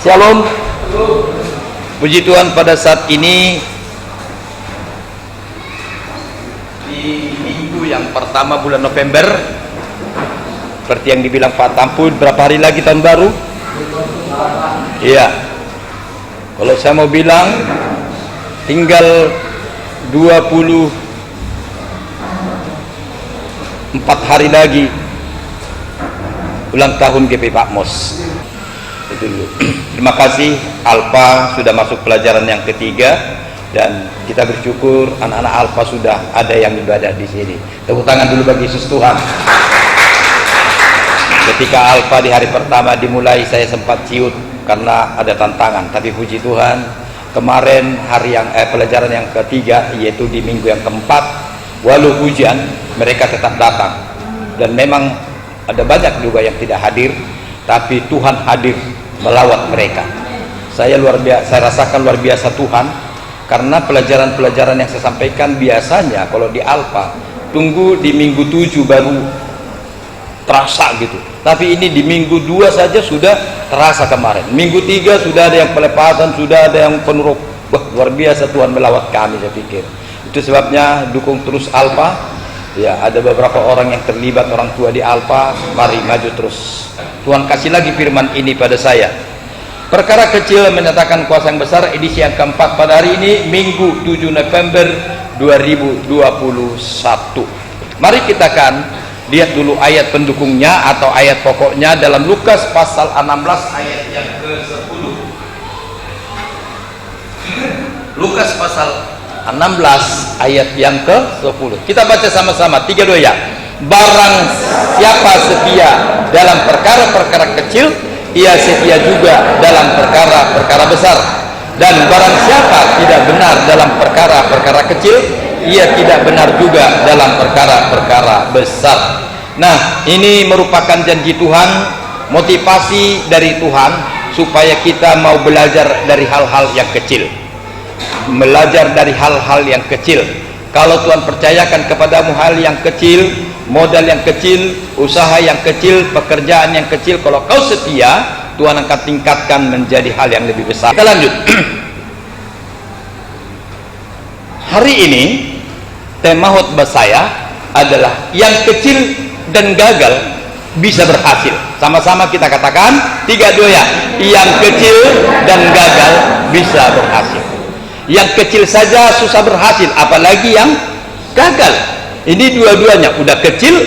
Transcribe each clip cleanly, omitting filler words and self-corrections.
Shalom. Puji Tuhan, pada saat ini di minggu yang pertama bulan November, seperti yang dibilang Pak Tampun, berapa hari lagi tahun baru? Iya. Kalau saya mau bilang tinggal 24 hari lagi ulang tahun GP Pak Mos. Itu dulu. Terima kasih Alfa sudah masuk pelajaran yang ketiga, dan kita bersyukur anak-anak Alfa sudah ada yang ibadah di sini. Tepuk tangan dulu bagi Yesus Tuhan. Ketika Alfa di hari pertama dimulai, saya sempat ciut karena ada tantangan, tapi puji Tuhan kemarin hari yang pelajaran yang ketiga, yaitu di minggu yang keempat, walau hujan mereka tetap datang, dan memang ada banyak juga yang tidak hadir, tapi Tuhan hadir melawat mereka. Saya rasakan luar biasa Tuhan, karena pelajaran-pelajaran yang saya sampaikan biasanya kalau di Alfa tunggu di minggu 7 baru terasa gitu, tapi ini di minggu 2 saja sudah terasa. Kemarin minggu 3 sudah ada yang pelepasan, sudah ada yang penurut. Wah, luar biasa Tuhan melawat kami. Saya pikir itu sebabnya dukung terus Alfa ya. Ada beberapa orang yang terlibat, orang tua di Alfa, mari maju terus. Tuhan kasih lagi firman ini pada saya. Perkara kecil menyatakan kuasa yang besar, edisi yang keempat pada hari ini, Minggu 7 November 2021. Mari kita akan lihat dulu ayat pendukungnya atau ayat pokoknya dalam Lukas pasal 16 ayat yang ke-10. Lukas pasal 16 ayat yang ke-10. Kita baca sama-sama, 3, 2 ya. Barang siapa setia dalam perkara-perkara kecil, ia setia juga dalam perkara-perkara besar. Dan barang siapa tidak benar dalam perkara-perkara kecil, ia tidak benar juga dalam perkara-perkara besar. Nah, ini merupakan janji Tuhan, motivasi dari Tuhan supaya kita mau belajar dari hal-hal yang kecil. Belajar dari hal-hal yang kecil. Kalau Tuhan percayakan kepadamu hal yang kecil, modal yang kecil, usaha yang kecil, pekerjaan yang kecil, kalau kau setia, Tuhan akan tingkatkan menjadi hal yang lebih besar. Kita lanjut. Hari ini tema khotbah saya adalah yang kecil dan gagal bisa berhasil. Sama-sama kita katakan 3, 2 ya. Yang kecil dan gagal bisa berhasil. Yang kecil saja susah berhasil, apalagi yang gagal. Ini dua-duanya udah kecil,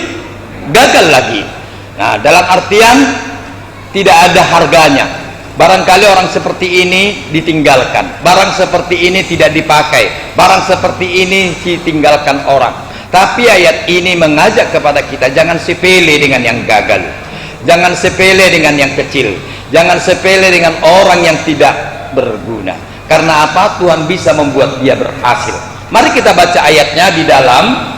gagal lagi. Nah, dalam artian tidak ada harganya. Barangkali orang seperti ini ditinggalkan, barang seperti ini tidak dipakai, barang seperti ini ditinggalkan orang. Tapi ayat ini mengajak kepada kita, jangan sepele dengan yang gagal, jangan sepele dengan yang kecil, jangan sepele dengan orang yang tidak berguna. Karena apa? Tuhan bisa membuat dia berhasil. Mari kita baca ayatnya di dalam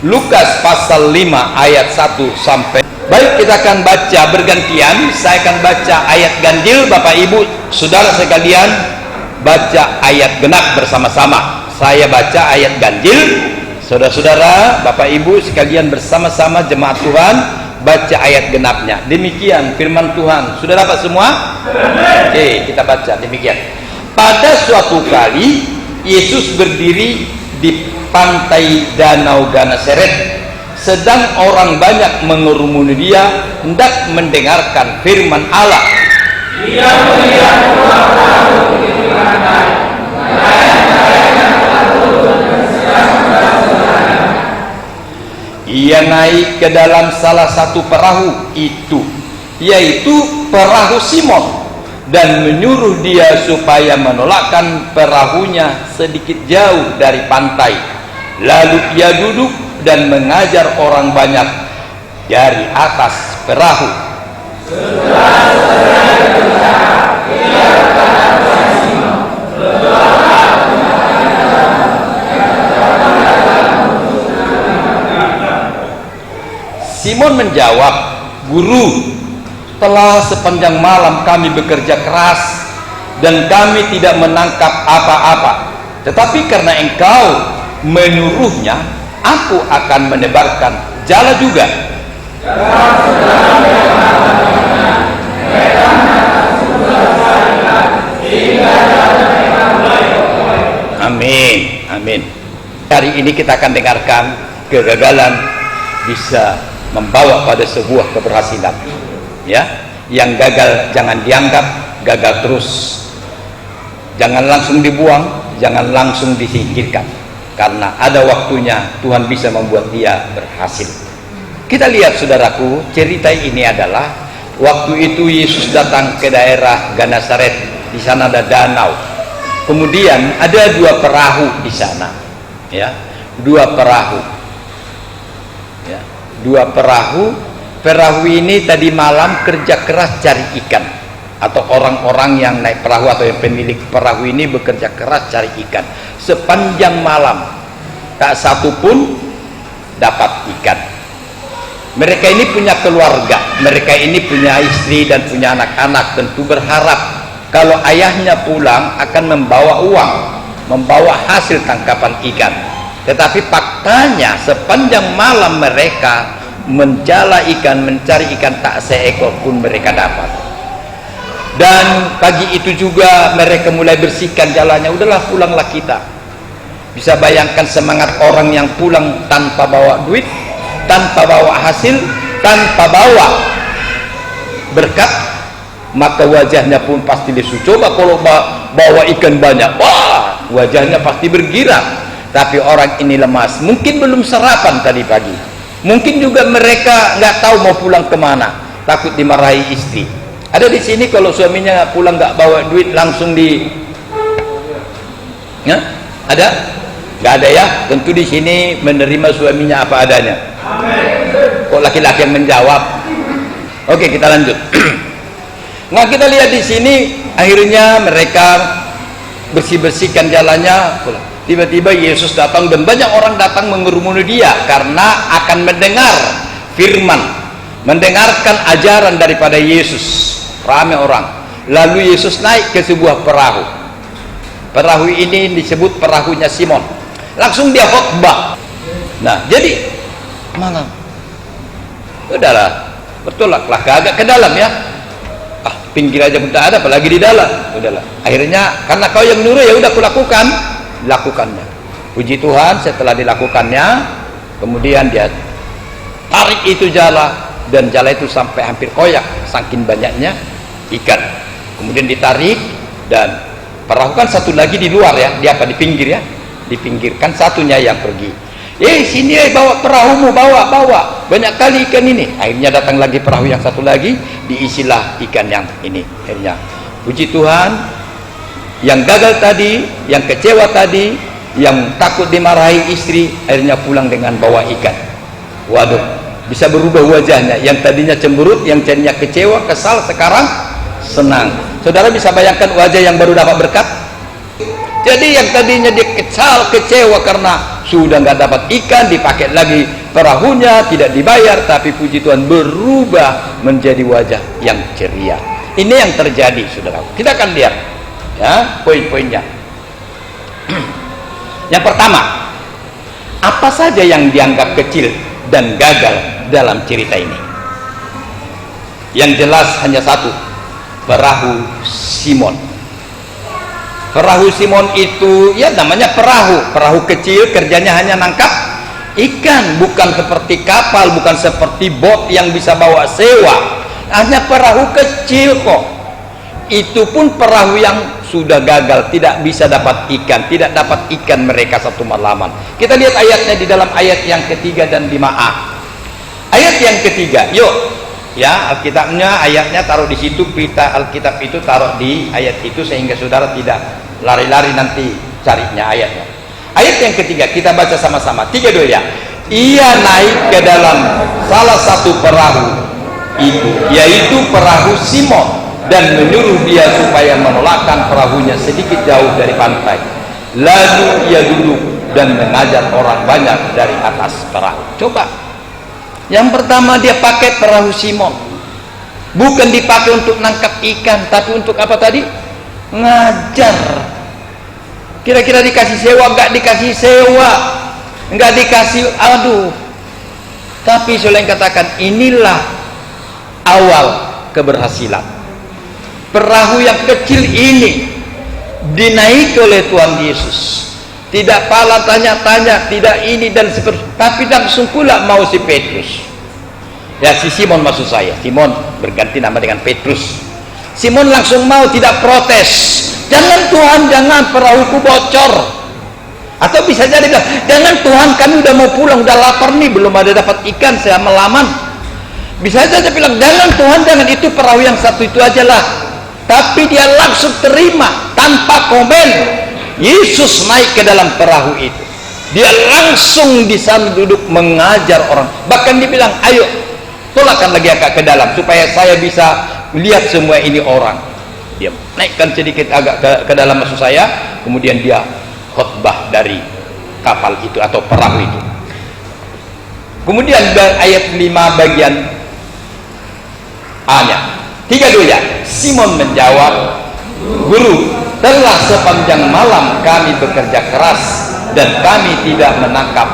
Lukas pasal 5 ayat 1 sampai. Baik, kita akan baca bergantian. Saya akan baca ayat ganjil, Bapak Ibu Saudara sekalian baca ayat genap bersama-sama. Saya baca ayat ganjil, saudara-saudara Bapak Ibu sekalian bersama-sama jemaat Tuhan baca ayat genapnya. Demikian firman Tuhan. Sudah dapat semua? Oke, kita baca demikian. Pada suatu kali Yesus berdiri di pantai Danau Genesaret, sedang orang banyak mengerumuni dia hendak mendengarkan firman Allah. Dia melihat dua perahu di pantai, nelayan-nelayan berlabuh dan sedang berlabuh. Ia naik ke dalam salah satu perahu itu, yaitu perahu Simon, dan menyuruh dia supaya menolakkan perahunya sedikit jauh dari pantai. Lalu ia duduk dan mengajar orang banyak dari atas perahu. Setelah selesai berbicara, ia berkata kepada Simon, "Berdoalah Simon menjawab, "Guru, telah sepanjang malam kami bekerja keras dan kami tidak menangkap apa-apa. Tetapi karena engkau menyuruhnya, aku akan menebarkan jala juga." Ia Amin, amin. Hari ini kita akan dengarkan kegagalan bisa membawa pada sebuah keberhasilan. Ya, yang gagal jangan dianggap gagal terus. Jangan langsung dibuang, jangan langsung disingkirkan. Karena ada waktunya Tuhan bisa membuat dia berhasil. Kita lihat saudaraku, cerita ini adalah waktu itu Yesus datang ke daerah Genesaret. Di sana ada danau. Kemudian ada dua perahu di sana, ya, dua perahu, ya, dua perahu. Perahu ini tadi malam kerja keras cari ikan, atau orang-orang yang naik perahu atau yang pemilik perahu ini bekerja keras cari ikan sepanjang malam, tak satu pun dapat ikan. Mereka ini punya keluarga, mereka ini punya istri dan punya anak-anak, tentu berharap kalau ayahnya pulang akan membawa uang, membawa hasil tangkapan ikan. Tetapi faktanya sepanjang malam mereka menjala ikan, mencari ikan, tak seekor pun mereka dapat. Dan pagi itu juga mereka mulai bersihkan jalannya. Udahlah, pulanglah kita. Bisa bayangkan semangat orang yang pulang tanpa bawa duit, tanpa bawa hasil, tanpa bawa berkat, maka wajahnya pun pasti lesu. Coba kalau bawa ikan banyak, wah, wajahnya pasti bergirak. Tapi orang ini lemas, mungkin belum sarapan tadi pagi, mungkin juga mereka nggak tahu mau pulang kemana, takut dimarahi istri. Ada di sini kalau suaminya pulang nggak bawa duit langsung ya? Ada? Nggak ada ya? Tentu di sini menerima suaminya apa adanya. Kok laki-laki yang menjawab? Oke, kita lanjut. Nah, kita lihat di sini akhirnya mereka bersih-bersihkan jalannya. Tiba-tiba Yesus datang dan banyak orang datang mengerumuni dia karena akan mendengar firman, mendengarkan ajaran daripada Yesus. Ramai orang. Lalu Yesus naik ke sebuah perahu. Perahu ini disebut perahunya Simon. Langsung dia khotbah. Nah, jadi mana? Udahlah, betul lah, agak ke dalam ya. Pinggir aja pun tak ada, apalagi di dalam. Udahlah. Akhirnya karena kau yang nyuruh, ya udah kulakukan, lakukannya. Puji Tuhan, setelah dilakukannya, kemudian dia tarik itu jala, dan jala itu sampai hampir koyak saking banyaknya ikan. Kemudian ditarik, dan perahu kan satu lagi di luar ya, di pinggir ya, dipinggirkan, satunya yang pergi. Sini bawa perahumu, bawa banyak kali ikan ini. Akhirnya datang lagi perahu yang satu lagi, diisilah ikan yang ini. Akhirnya puji Tuhan, yang gagal tadi, yang kecewa tadi, yang takut dimarahi istri, akhirnya pulang dengan bawa ikan. Waduh, bisa berubah wajahnya. Yang tadinya cemberut, yang tadinya kecewa, kesal, sekarang senang. Saudara bisa bayangkan wajah yang baru dapat berkat? Jadi yang tadinya dia kesal, kecewa karena sudah nggak dapat ikan, dipakai lagi perahunya, tidak dibayar, tapi puji Tuhan berubah menjadi wajah yang ceria. Ini yang terjadi, saudara. Kita akan lihat ya poin-poinnya. Yang pertama, apa saja yang dianggap kecil dan gagal dalam cerita ini? Yang jelas hanya satu, perahu Simon. Perahu Simon itu ya namanya perahu kecil, kerjanya hanya nangkap ikan, bukan seperti kapal, bukan seperti bot yang bisa bawa sewa. Hanya perahu kecil kok. Itu pun perahu yang sudah gagal, tidak bisa dapat ikan, tidak dapat ikan mereka satu malaman. Kita lihat ayatnya di dalam ayat yang ketiga dan 5a. Ayat yang ketiga, yuk ya, Alkitabnya, ayatnya taruh di situ, kita Alkitab itu taruh di ayat itu sehingga saudara tidak lari-lari nanti carinya ayatnya. Ayat yang ketiga kita baca sama-sama, 3, 2 ya. Ia naik ke dalam salah satu perahu itu, yaitu perahu Simon, dan menyuruh dia supaya menolakkan perahunya sedikit jauh dari pantai. Lalu ia duduk dan mengajar orang banyak dari atas perahu. Coba, yang pertama dia pakai perahu Simon, bukan dipakai untuk nangkap ikan, tapi untuk apa tadi? Ngajar. Kira-kira dikasih sewa? Enggak dikasih sewa, enggak dikasih, aduh. Tapi Soleh katakan inilah awal keberhasilan. Perahu yang kecil ini dinaiki oleh Tuhan Yesus. Tidak pala tanya-tanya, tidak ini dan seperti, tapi langsung pula mau si Petrus. Ya, si Simon maksud saya. Simon berganti nama dengan Petrus. Simon langsung mau, tidak protes. Jangan Tuhan, jangan, perahuku bocor. Atau bisa jadi bilang, jangan Tuhan, kami udah mau pulang, udah lapar nih, belum ada dapat ikan, saya melaman. Bisa saja bilang, jangan Tuhan, jangan, itu perahu yang satu itu aja lah. Tapi dia langsung terima tanpa komen. Yesus naik ke dalam perahu itu. Dia langsung di sana duduk mengajar orang. Bahkan dia bilang, ayo tolakkan lagi agak ke dalam supaya saya bisa lihat semua ini orang. Dia naikkan sedikit agak ke dalam maksud saya. Kemudian dia khotbah dari kapal itu atau perahu itu. Kemudian ayat 5 bagian A-nya. 3 ya. Simon menjawab, Guru, telah sepanjang malam kami bekerja keras dan kami tidak menangkap.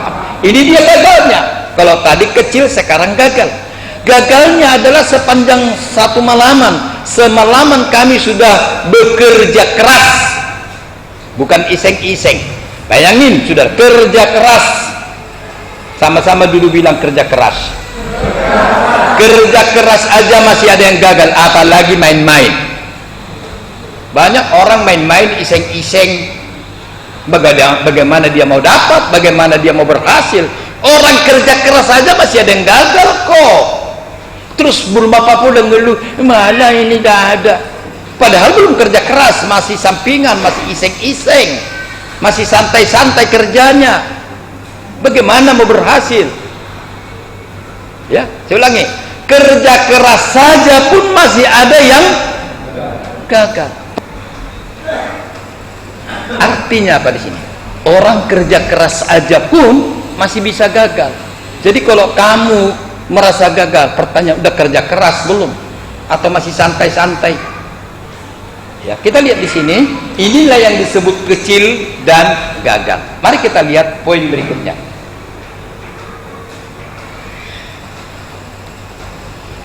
Ini dia gagalnya. Kalau tadi kecil, sekarang gagal. Gagalnya adalah sepanjang satu malaman. Semalaman kami sudah bekerja keras, bukan iseng-iseng. Bayangin, sudah kerja keras. Sama-sama dulu bilang kerja keras. Kerja keras aja masih ada yang gagal, apalagi main-main. Banyak orang main-main, iseng-iseng. Bagaimana dia mau dapat, bagaimana dia mau berhasil. Orang kerja keras aja masih ada yang gagal kok. Terus belum apa-apa udah ngeluh, malah ini dah ada. Padahal belum kerja keras, masih sampingan, masih iseng-iseng, masih santai-santai kerjanya. Bagaimana mau berhasil? Ya, saya ulangi, kerja keras saja pun masih ada yang gagal. Artinya apa di sini? Orang kerja keras aja pun masih bisa gagal. Jadi kalau kamu merasa gagal, pertanyaan, udah kerja keras belum? Atau masih santai-santai? Ya, kita lihat di sini, inilah yang disebut kecil dan gagal. Mari kita lihat poin berikutnya.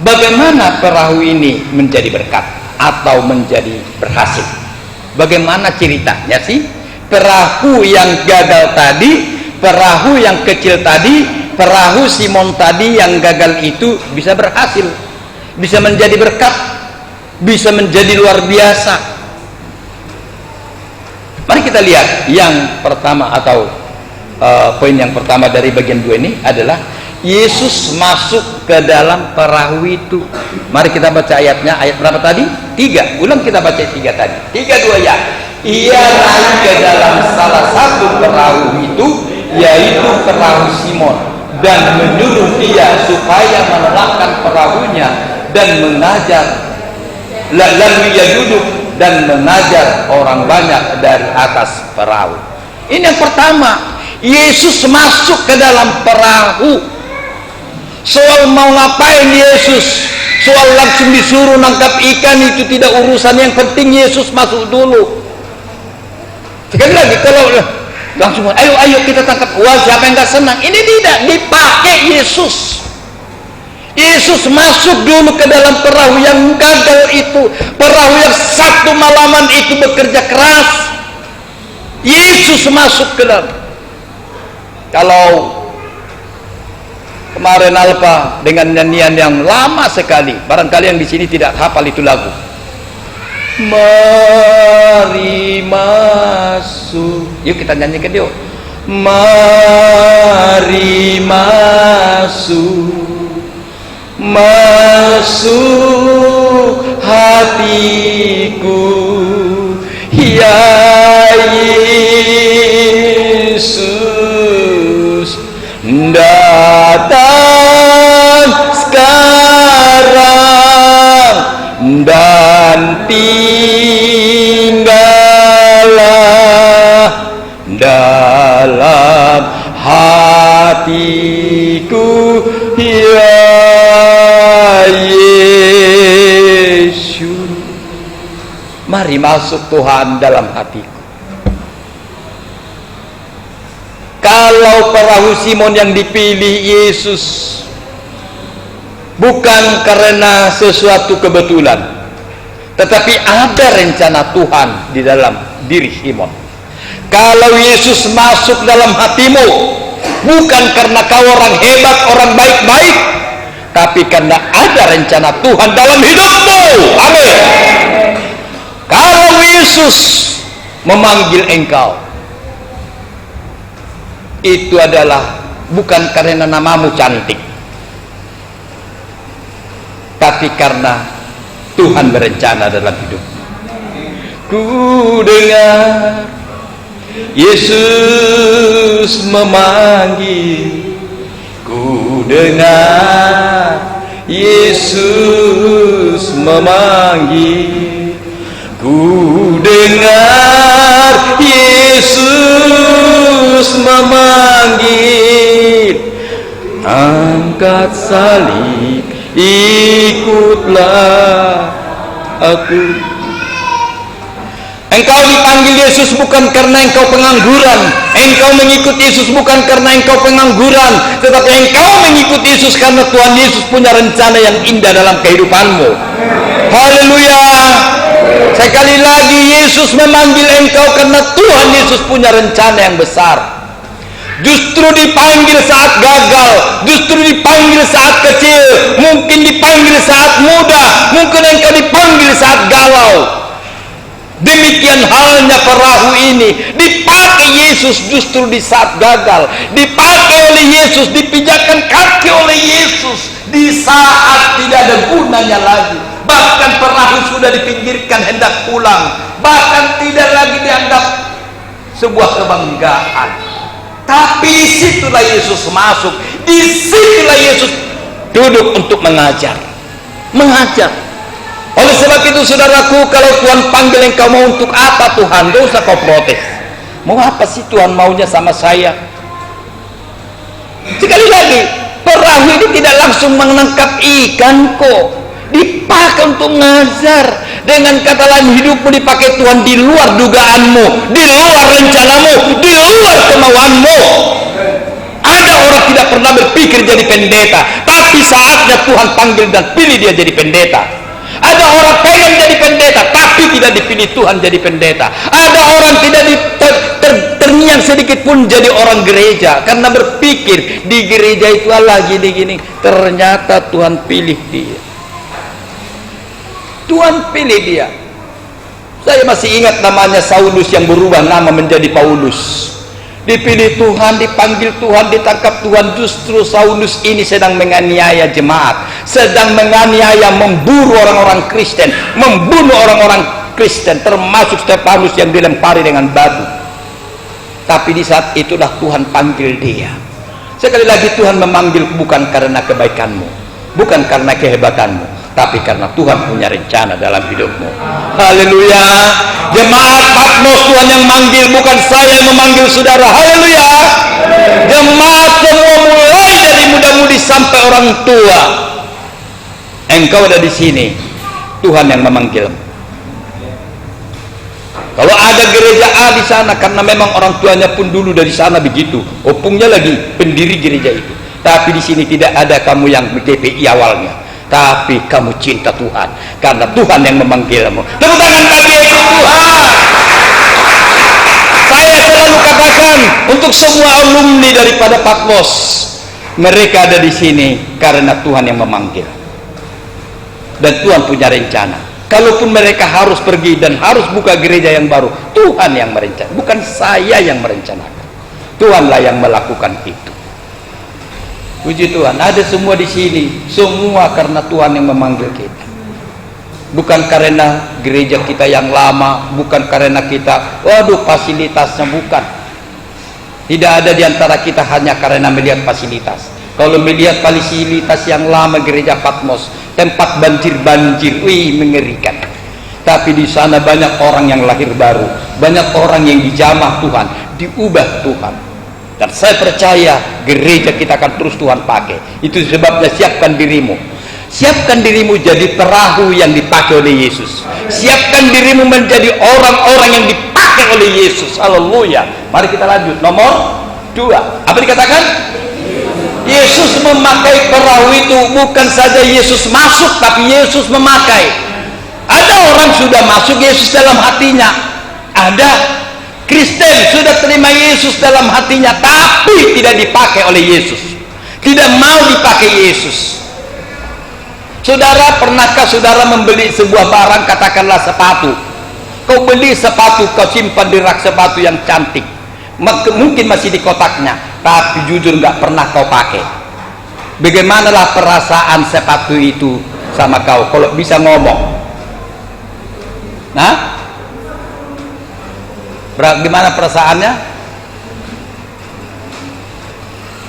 Bagaimana perahu ini menjadi berkat atau menjadi berhasil? Bagaimana ceritanya sih? Perahu yang gagal tadi, perahu yang kecil tadi, perahu Simon tadi yang gagal itu bisa berhasil, bisa menjadi berkat, bisa menjadi luar biasa. Mari kita lihat yang pertama atau poin yang pertama dari bagian 2 ini adalah Yesus masuk ke dalam perahu itu. Mari kita baca ayatnya. Ayat berapa tadi? 3. Ulang kita baca 3 tadi. 3-2 ya. Ia naik ke dalam salah satu perahu itu, yaitu perahu Simon, dan menyuruh dia supaya menolakkan perahunya dan mengajar. Lalu ia duduk dan mengajar orang banyak dari atas perahu. Ini yang pertama. Yesus masuk ke dalam perahu. Soal mau ngapain Yesus, soal langsung disuruh nangkap ikan, itu tidak urusan. Yang penting Yesus masuk dulu. Sekali lagi, kalau langsung ayo kita tangkap, wah siapa yang gak senang? Ini tidak dipakai Yesus. Yesus masuk dulu ke dalam perahu yang gagal itu, perahu yang satu malaman itu bekerja keras. Yesus masuk ke dalam. Kalau kemarin Alfa dengan nyanyian yang lama sekali, barangkali yang di sini tidak hafal itu lagu. Mari masuk, yuk kita nyanyikan yuk. Mari masuk, masuk hatiku, ya Yesus, datang sekarang dan tinggallah dalam hatiku, ya Yesus. Mari masuk Tuhan dalam hatiku. Kalau perahu Simon yang dipilih Yesus bukan karena sesuatu kebetulan, Tetapi ada rencana Tuhan di dalam diri Simon. Kalau Yesus masuk dalam hatimu, bukan karena kau orang hebat, orang baik-baik, tapi karena ada rencana Tuhan dalam hidupmu. Amin. Kalau Yesus memanggil engkau, itu adalah bukan karena namamu cantik, tapi karena Tuhan berencana dalam hidup. Ku dengar Yesus memanggil, ku dengar Yesus memanggil, ku dengar Yesus memanggil, angkat salib, ikutlah aku. Engkau dipanggil Yesus bukan karena engkau pengangguran. Engkau mengikut Yesus bukan karena engkau pengangguran, tetapi engkau mengikut Yesus karena Tuhan Yesus punya rencana yang indah dalam kehidupanmu. Haleluya. Sekali lagi, Yesus memanggil engkau karena Tuhan Yesus punya rencana yang besar. Justru dipanggil saat gagal, justru dipanggil saat kecil, mungkin dipanggil saat muda, mungkin engkau dipanggil saat galau. Demikian halnya perahu ini dipakai Yesus justru di saat gagal, dipakai oleh Yesus, dipijakkan kaki oleh Yesus di saat tidak ada gunanya lagi. Bahkan perahu sudah dipinggirkan hendak pulang, bahkan tidak lagi dianggap sebuah kebanggaan. Tapi situlah Yesus masuk, disitulah Yesus duduk untuk mengajar. Oleh sebab itu saudaraku, kalau Tuhan panggil engkau, mau untuk apa Tuhan? Gak usah kau protes. Mau apa sih Tuhan maunya sama saya? Sekali lagi, perahu ini tidak langsung menangkap ikan kok, dipakai untuk mengajar. Dengan kata lain, hidupmu dipakai Tuhan di luar dugaanmu, di luar rencanamu, di luar kemauanmu. Ada orang tidak pernah berpikir jadi pendeta, tapi saatnya Tuhan panggil dan pilih dia jadi pendeta. Ada orang pengen jadi pendeta, tapi tidak dipilih Tuhan jadi pendeta. Ada orang tidak terniang sedikit pun jadi orang gereja, karena berpikir di gereja itu Allah gini-gini. Ternyata Tuhan pilih dia. Tuhan pilih dia. Saya masih ingat namanya Saulus yang berubah nama menjadi Paulus. Dipilih Tuhan, dipanggil Tuhan, ditangkap Tuhan. Justru Saulus ini sedang menganiaya jemaat, sedang menganiaya, memburu orang-orang Kristen, membunuh orang-orang Kristen, termasuk Stefanus yang dilempari dengan batu. Tapi di saat itulah Tuhan panggil dia. Sekali lagi, Tuhan memanggil bukan karena kebaikanmu, bukan karena kehebatanmu, tapi karena Tuhan punya rencana dalam hidupmu. Haleluya. Jemaat Patmos, Tuhan yang manggil, bukan saya yang memanggil saudara. Haleluya. Jemaat semua, mulai dari muda-mudi sampai orang tua, engkau ada di sini, Tuhan yang memanggil. Kalau ada gereja A di sana, karena memang orang tuanya pun dulu dari sana begitu, opungnya lagi pendiri gereja itu. Tapi di sini tidak ada kamu yang GPI awalnya, tapi kamu cinta Tuhan karena Tuhan yang memanggilmu. Tepuk tangan bagi Tuhan. Saya selalu katakan untuk semua alumni daripada Patmos, mereka ada di sini karena Tuhan yang memanggil, dan Tuhan punya rencana. Kalaupun mereka harus pergi dan harus buka gereja yang baru, Tuhan yang merencanakan, bukan saya yang merencanakan. Tuhanlah yang melakukan itu. Puji Tuhan, ada semua di sini, semua karena Tuhan yang memanggil kita. Bukan karena gereja kita yang lama, bukan karena kita, waduh fasilitasnya, bukan. Tidak ada di antara kita hanya karena melihat fasilitas. Kalau melihat fasilitas yang lama gereja Patmos, tempat banjir-banjir, wih mengerikan. Tapi di sana banyak orang yang lahir baru, banyak orang yang dijamah Tuhan, diubah Tuhan. Dan saya percaya gereja kita akan terus Tuhan pakai. Itu sebabnya siapkan dirimu. Siapkan dirimu jadi perahu yang dipakai oleh Yesus. Siapkan dirimu menjadi orang-orang yang dipakai oleh Yesus. Haleluya. Mari kita lanjut. Nomor 2. Apa dikatakan? Yesus memakai perahu itu, bukan saja Yesus masuk, tapi Yesus memakai. Ada orang sudah masuk Yesus dalam hatinya, ada Kristen sudah terima Yesus dalam hatinya, tapi tidak dipakai oleh Yesus, tidak mau dipakai Yesus. Saudara, pernahkah saudara membeli sebuah barang, katakanlah sepatu? Kau beli sepatu, kau simpan di rak sepatu yang cantik, mungkin masih di kotaknya, tapi jujur nggak pernah kau pakai. Bagaimanalah perasaan sepatu itu sama kau kalau bisa ngomong? Nah, bagaimana perasaannya?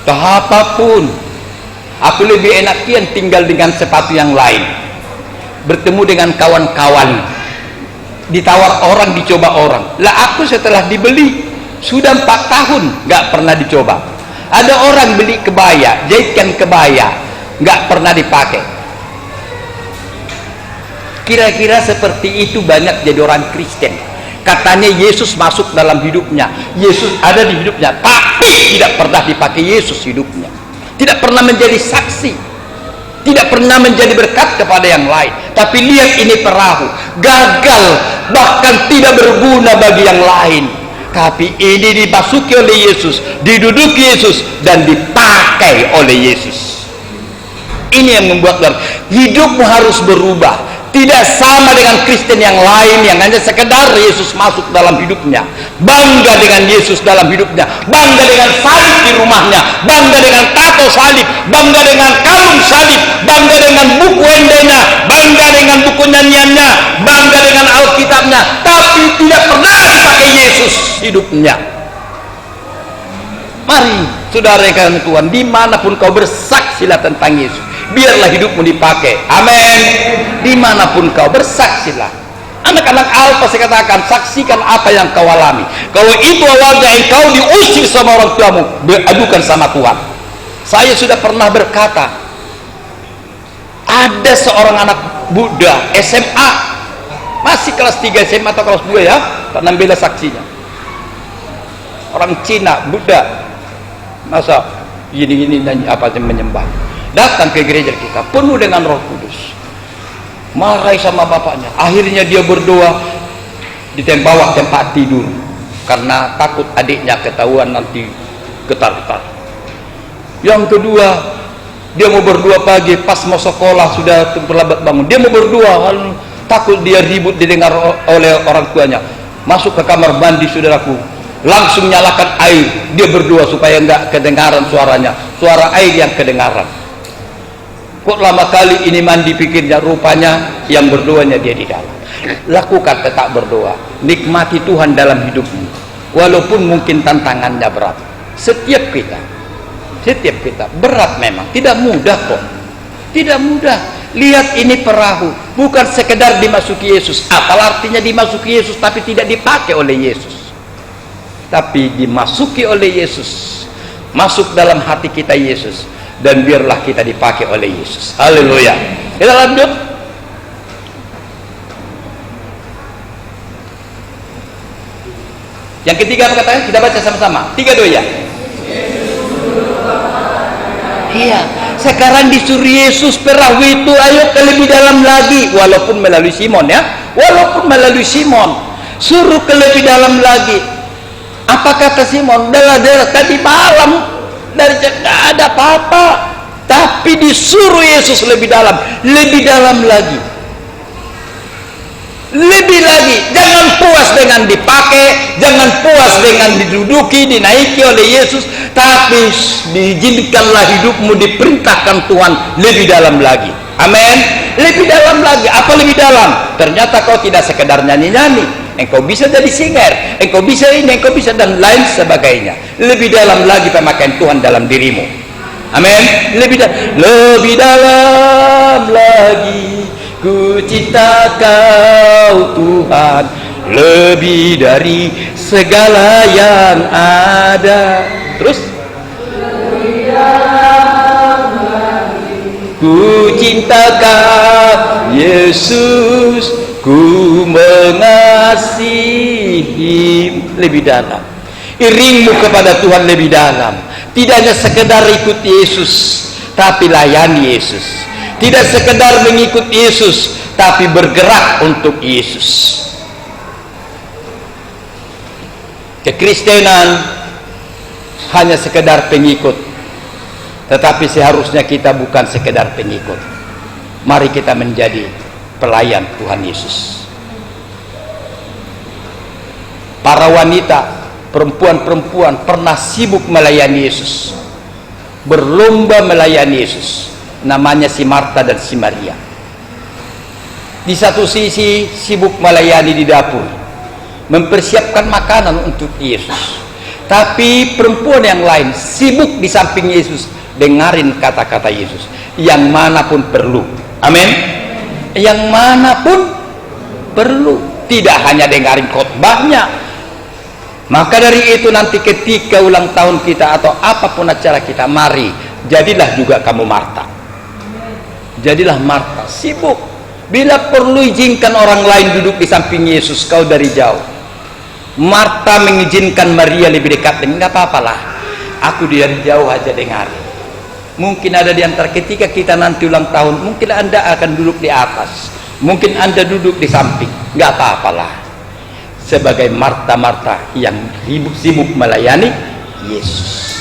Apapun, aku lebih enak kian tinggal dengan sepatu yang lain, bertemu dengan kawan-kawan, ditawar orang, dicoba orang. Lah aku setelah dibeli sudah 4 tahun nggak pernah dicoba. Ada orang beli kebaya, jahitkan kebaya, nggak pernah dipakai. Kira-kira seperti itu banyak jadi orang Kristen. Katanya Yesus masuk dalam hidupnya, Yesus ada di hidupnya, tapi tidak pernah dipakai Yesus hidupnya, tidak pernah menjadi saksi, tidak pernah menjadi berkat kepada yang lain. Tapi lihat, ini perahu gagal, bahkan tidak berguna bagi yang lain, tapi ini dimasuki oleh Yesus, diduduki Yesus, dan dipakai oleh Yesus. Ini yang membuat hidupmu harus berubah. Tidak sama dengan Kristen yang lain yang hanya sekedar Yesus masuk dalam hidupnya, bangga dengan Yesus dalam hidupnya, bangga dengan salib di rumahnya, bangga dengan tato salib, bangga dengan kalung salib, bangga dengan buku endenya, bangga dengan buku nyanyiannya, bangga dengan Alkitabnya, tapi tidak pernah dipakai Yesus hidupnya. Mari saudara yang Tuhan, dimanapun kau bersaksilah tentang Yesus, biarlah hidupmu dipakai. Amin. Dimanapun kau bersaksilah. Anak-anak Alfa saya katakan, saksikan apa yang kau alami. Kalau itu awalnya engkau diusir sama orang tuamu, adukan sama Tuhan. Saya sudah pernah berkata, ada seorang anak Buddha SMA, masih kelas 3 SMA atau kelas 2 ya, tak nambah saksinya. Orang Cina, Buddha, masa gini-gini dan apa yang menyembah, datang ke gereja kita penuh dengan Roh Kudus, marahi sama bapaknya. Akhirnya dia berdoa di bawah tempat tidur karena takut adiknya ketahuan nanti getar-getar. Yang kedua, dia mau berdoa pagi pas mau sekolah, sudah terlambat bangun, dia mau berdoa, takut dia ribut didengar oleh orang tuanya. Masuk ke kamar mandi, saudaraku, langsung nyalakan air, dia berdoa supaya enggak kedengaran suaranya, suara air yang kedengaran. Kok lama kali ini mandi, pikirnya rupanya yang berdoanya dia di dalam. Lakukan tetap berdoa, nikmati Tuhan dalam hidupmu, walaupun mungkin tantangannya berat. Setiap kita berat, memang tidak mudah kok, tidak mudah. Lihat, ini perahu bukan sekedar dimasuki Yesus. Apa artinya dimasuki Yesus tapi tidak dipakai oleh Yesus? Tapi dimasuki oleh Yesus, masuk dalam hati kita Yesus, dan biarlah kita dipakai oleh Yesus. Haleluya. Kita lanjut. Yang ketiga apa katanya? Kita baca sama-sama. 3, 2 ya. Iya, sekarang disuruh Yesus perahu itu, ayo ke lebih dalam lagi, walaupun melalui Simon ya, walaupun melalui Simon, suruh ke lebih dalam lagi. Apa kata Simon? Dalah tadi malam dari nggak ada apa-apa, tapi disuruh Yesus lebih dalam lagi, lebih lagi. Jangan puas dengan dipakai, jangan puas dengan diduduki, dinaiki oleh Yesus, tapi diizinkanlah hidupmu diperintahkan Tuhan lebih dalam lagi. Amin. Lebih dalam lagi. Apa lebih dalam? Ternyata kau tidak sekedar nyanyi-nyanyi, engkau bisa jadi singer, engkau bisa ini, engkau bisa dan lain sebagainya. Lebih dalam lagi pemakaian Tuhan dalam dirimu. Amin. Lebih dalam lagi, ku cinta kau Tuhan, lebih dari segala yang ada. Terus, lebih dalam lagi, ku cinta kau Yesus, ku mengasihi. Lebih dalam, iringmu kepada Tuhan lebih dalam. Tidak hanya sekedar ikut Yesus, tapi layani Yesus. Tidak sekedar mengikut Yesus, tapi bergerak untuk Yesus. Kekristenan hanya sekedar pengikut, tetapi seharusnya kita bukan sekedar pengikut. Mari kita menjadi pelayan Tuhan Yesus. Para wanita, perempuan-perempuan pernah sibuk melayani Yesus, berlomba melayani Yesus. Namanya si Marta dan si Maria. Di satu sisi sibuk melayani di dapur, mempersiapkan makanan untuk Yesus. Tapi perempuan yang lain sibuk di samping Yesus, dengarin kata-kata Yesus. Yang manapun perlu. Amin. Yang manapun perlu. Tidak hanya dengarin khotbahnya. Maka dari itu nanti ketika ulang tahun kita atau apapun acara kita, mari jadilah juga kamu Marta. Jadilah Marta, sibuk. Bila perlu izinkan orang lain duduk di samping Yesus, kau dari jauh. Marta mengizinkan Maria lebih dekat, enggak apa-apalah. Aku dari jauh aja dengarin. Mungkin ada di antara ketika kita nanti ulang tahun, mungkin Anda akan duduk di atas, mungkin Anda duduk di samping, enggak apa-apalah. Sebagai Marta-Marta yang sibuk melayani Yesus.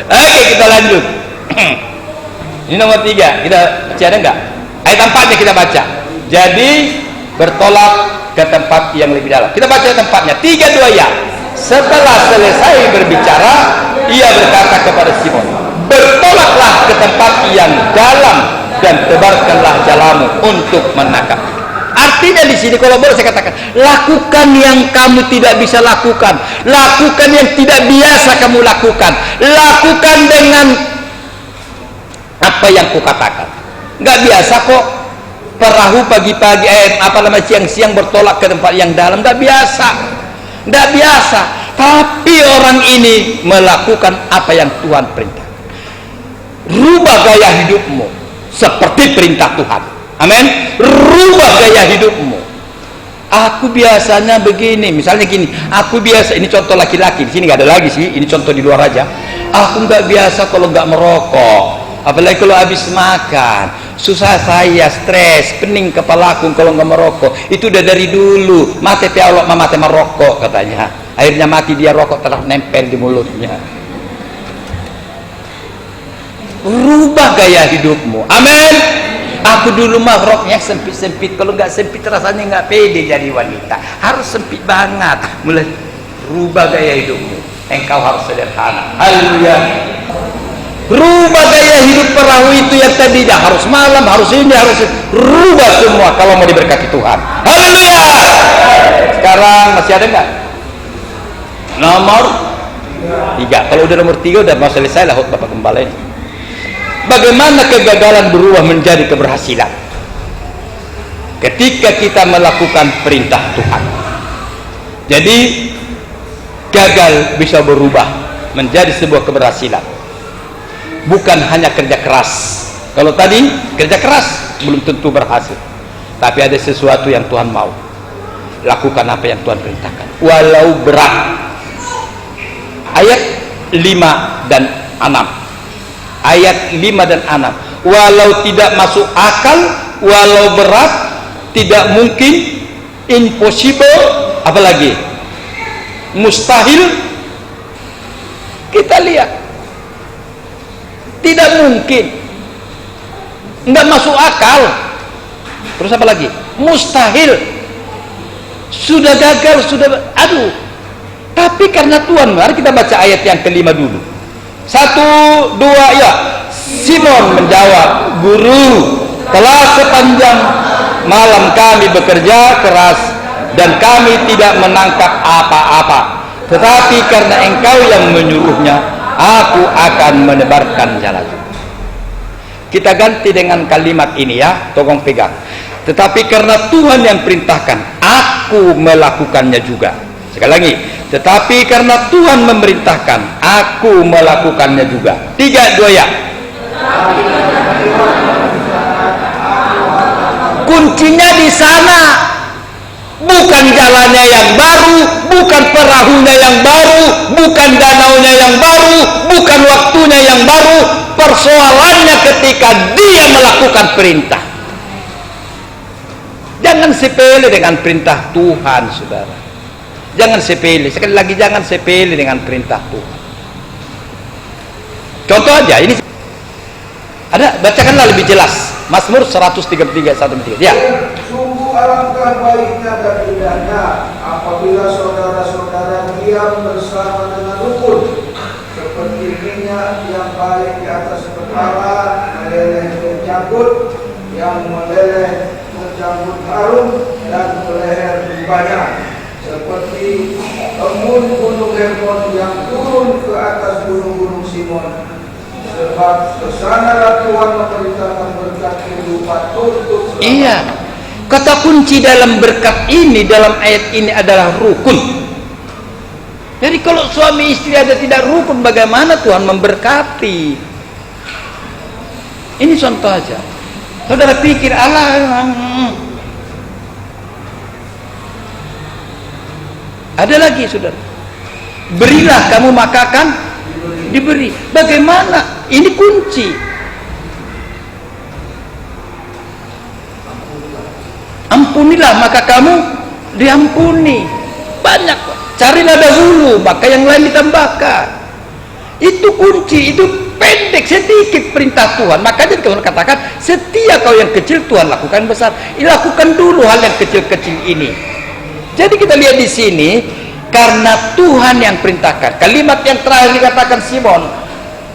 Oke, kita lanjut. Ini nomor 3, kita baca ada enggak? Ayat 4-nya kita baca. Jadi bertolak ke tempat yang lebih dalam. Kita baca tempatnya. 3, 2 ya. Setelah selesai berbicara, ia berkata kepada Simon, bertolaklah ke tempat yang dalam dan tebarkanlah jalamu untuk menangkap. Artinya di sini kalau boleh saya katakan, lakukan yang kamu tidak bisa lakukan, lakukan yang tidak biasa kamu lakukan, lakukan dengan apa yang kukatakan. Nggak biasa kok perahu pagi-pagi, siang-siang bertolak ke tempat yang dalam, nggak biasa, nggak biasa. Tapi orang ini melakukan apa yang Tuhan perintahkan. Rubah gaya hidupmu seperti perintah Tuhan. Amin. Rubah gaya hidupmu. Aku biasanya begini, misalnya gini. Aku biasa, ini contoh laki-laki. Di sini nggak ada lagi sih. Ini contoh di luar aja. Aku nggak biasa kalau nggak merokok. Apalagi kalau habis makan, susah saya, stres, pening kepalaku kalau nggak merokok. Itu udah dari dulu. Mati Allah, mati merokok katanya. Akhirnya mati dia, rokok telah nempel di mulutnya. Rubah gaya hidupmu. Amin. Aku dulu mah roknya sempit-sempit. Kalau nggak sempit rasanya nggak pede jadi wanita. Harus sempit banget. Mulai rubah gaya hidupmu. Engkau harus sederhana. Haleluya. Rubah gaya hidup perahu itu yang tadinya harus malam, harus ini, harus ini. Rubah semua kalau mau diberkati Tuhan. Haleluya. Sekarang masih ada nggak? Nomor 3. Kalau udah nomor 3 udah mau selesai lah khotbah gembala ini. Bagaimana kegagalan berubah menjadi keberhasilan? Ketika kita melakukan perintah Tuhan. Jadi gagal bisa berubah menjadi sebuah keberhasilan. Bukan hanya kerja keras. Kalau tadi kerja keras belum tentu berhasil. Tapi ada sesuatu yang Tuhan mau. Lakukan apa yang Tuhan perintahkan. Walau berat. Ayat 5 dan 6. Ayat 5 dan 6. Walau tidak masuk akal, walau berat, tidak mungkin, impossible, apalagi mustahil. Kita lihat, tidak mungkin, nggak masuk akal, terus apa lagi? Mustahil, sudah gagal, sudah aduh. Tapi karena Tuhan, mari kita baca ayat yang kelima dulu. 1, 2 ya. Simon menjawab, Guru, telah sepanjang malam kami bekerja keras dan kami tidak menangkap apa-apa, tetapi karena Engkau yang menyuruhnya, aku akan menebarkan jala. Kita ganti dengan kalimat ini ya, tolong pegang. Tetapi karena Tuhan yang perintahkan, aku melakukannya juga. Sekali lagi, tetapi karena Tuhan memerintahkan, aku melakukannya juga. 3, 2 ya. Kuncinya di sana. Bukan jalannya yang baru, bukan perahunya yang baru, bukan danaunya yang baru, bukan waktunya yang baru. Persoalannya ketika dia melakukan melakukan perintah. Jangan sepele dengan perintah Tuhan, saudara. Jangan sepele, sekali lagi jangan sepele dengan perintah Tuhan. Contoh aja, ini ada, bacakanlah lebih jelas. Mazmur 133 1-3. Ya. Sungguh alangkah baiknya dan indahnya apabila saudara-saudara diam bersama dengan rukun, seperti minyak yang baik di atas kepala meleleh mencabut, yang meleleh mencabut harum dan meleher jubahnya, seperti embun gunung Hermon yang turun ke atas gunung-gunung Simon. Sebab kesanalah Tuhan memerintahkan berkat kehidupan untuk selama. Iya. Kata kunci dalam berkat ini, dalam ayat ini adalah rukun. Jadi kalau suami istri ada tidak rukun, bagaimana Tuhan memberkati? Ini contoh aja. Saudara pikir Allah. Ada lagi, saudara. Berilah kamu maka akan diberi. Bagaimana? Ini kunci. Ampunilah maka kamu diampuni. Banyak. Carilah dahulu maka yang lain ditambahkan. Itu kunci. Itu pendek, sedikit perintah Tuhan. Makanya Tuhan katakan, setia kau yang kecil, Tuhan lakukan besar. Lakukan dulu hal yang kecil-kecil ini. Jadi kita lihat di sini, karena Tuhan yang perintahkan. Kalimat yang terakhir dikatakan Simon,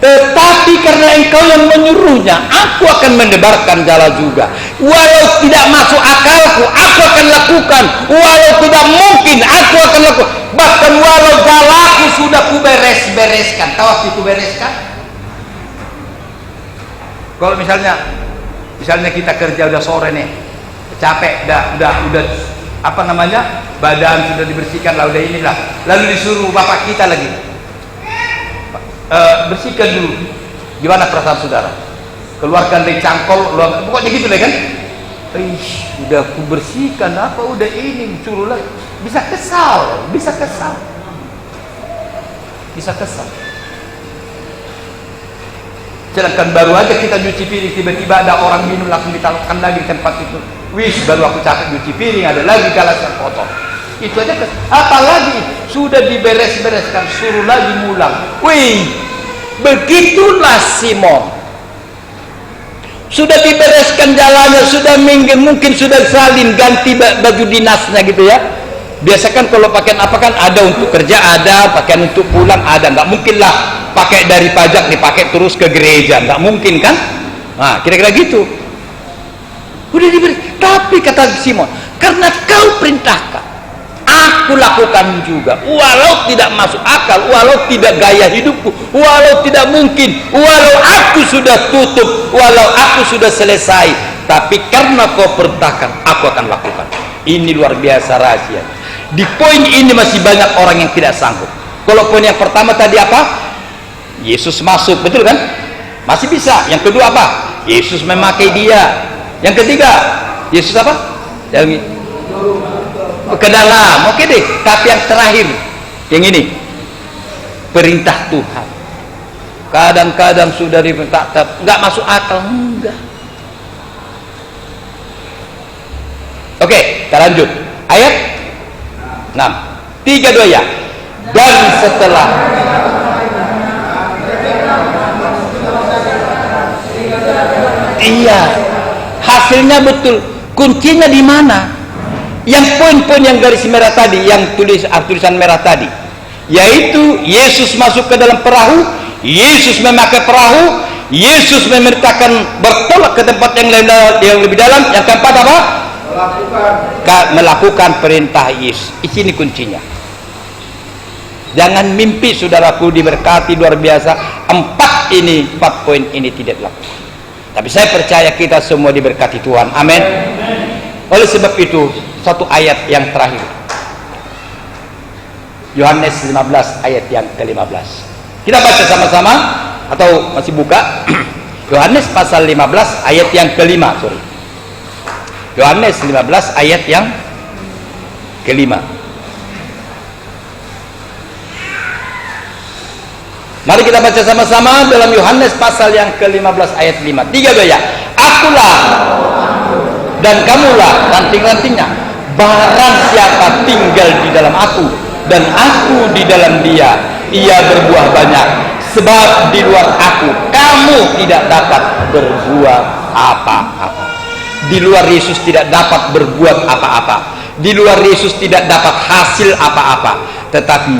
tetapi karena engkau yang menyuruhnya, aku akan mendebarkan jala juga. Walau tidak masuk akalku, aku akan lakukan. Walau tidak mungkin, aku akan lakukan. Bahkan walau jalaku sudah kuberes-bereskan. Tahu apa kubereskan? Kalau misalnya kita kerja udah sore nih, capek, udah apa namanya, badan sudah dibersihkan lah, udah inilah, lalu disuruh bapak kita lagi bersihkan dulu. Gimana perasaan saudara? Keluarkan dari cangkol, pokoknya gitu lah kan. Udah aku bersihkan apa, udah ini suruh lagi. Bisa kesal. Sedangkan baru aja kita nyuci piring, tiba-tiba ada orang minum langsung ditaruhkan lagi di tempat itu. Baru aku capek nyuci piring, ada lagi gelas yang kotor. Itu aja apalagi sudah diberes-bereskan, suruh lagi ngulang. Begitulah Simon. Sudah dibereskan jalannya, sudah mungkin sudah salin, ganti baju dinasnya gitu ya. Biasakan kalau pakaian apa kan ada untuk kerja, ada pakaian untuk pulang, ada. Nggak mungkin lah pakai dari pajak dipakai terus ke gereja, nggak mungkin kan? Nah, kira-kira gitu. Udah diberi. Tapi kata Simon, karena kau perintahkan, aku lakukan juga. Walau tidak masuk akal, walau tidak gaya hidupku, walau tidak mungkin, walau aku sudah tutup, walau aku sudah selesai, tapi karena kau perintahkan, aku akan lakukan. Ini luar biasa rahasia. Di poin ini masih banyak orang yang tidak sanggup. Kalau poin yang pertama tadi apa? Yesus masuk, betul kan? Masih bisa. Yang kedua apa? Yesus memakai dia. Yang ketiga, Yesus apa? Yang ke dalam. Oke deh. Tapi yang terakhir, yang ini, perintah Tuhan. Kadang-kadang sudah diperintah, nggak masuk akal, enggak. Oke, kita lanjut. Ayat 6. 3-2 ya. Dan setelah iya, hasilnya betul. Kuncinya di mana? Yang poin-poin yang garis merah tadi, yang tulisan merah tadi, yaitu Yesus masuk ke dalam perahu, Yesus memakai perahu, Yesus memerintahkan bertolak ke tempat yang lebih dalam. Yang keempat apa? Melakukan perintah Yesus. Ini kuncinya. Jangan mimpi saudaraku diberkati luar biasa. 4 poin ini tidak dilakukan. Tapi saya percaya kita semua diberkati Tuhan. Amin. Oleh sebab itu, satu ayat yang terakhir, Yohanes 15 ayat yang ke-15. Kita baca sama-sama atau masih buka? Yohanes pasal 15 ayat yang ke-5, sorry. Yohanes 15 ayat yang ke-5. Mari kita baca sama-sama dalam Yohanes pasal yang ke-15 ayat 5. 3 ya. akulah dan kamulah ranting-rantingnya. Barang siapa tinggal di dalam aku dan aku di dalam dia, ia berbuah banyak, sebab di luar aku kamu tidak dapat berbuat apa-apa. Di luar Yesus tidak dapat berbuat apa-apa, di luar Yesus tidak dapat hasil apa-apa. Tetapi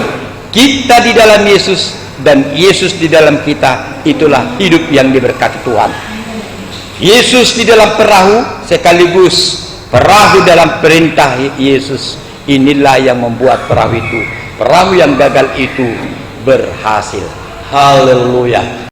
kita di dalam Yesus dan Yesus di dalam kita, itulah hidup yang diberkati Tuhan. Yesus di dalam perahu sekaligus perahu dalam perintah Yesus. Inilah yang membuat perahu yang gagal itu berhasil. Haleluya.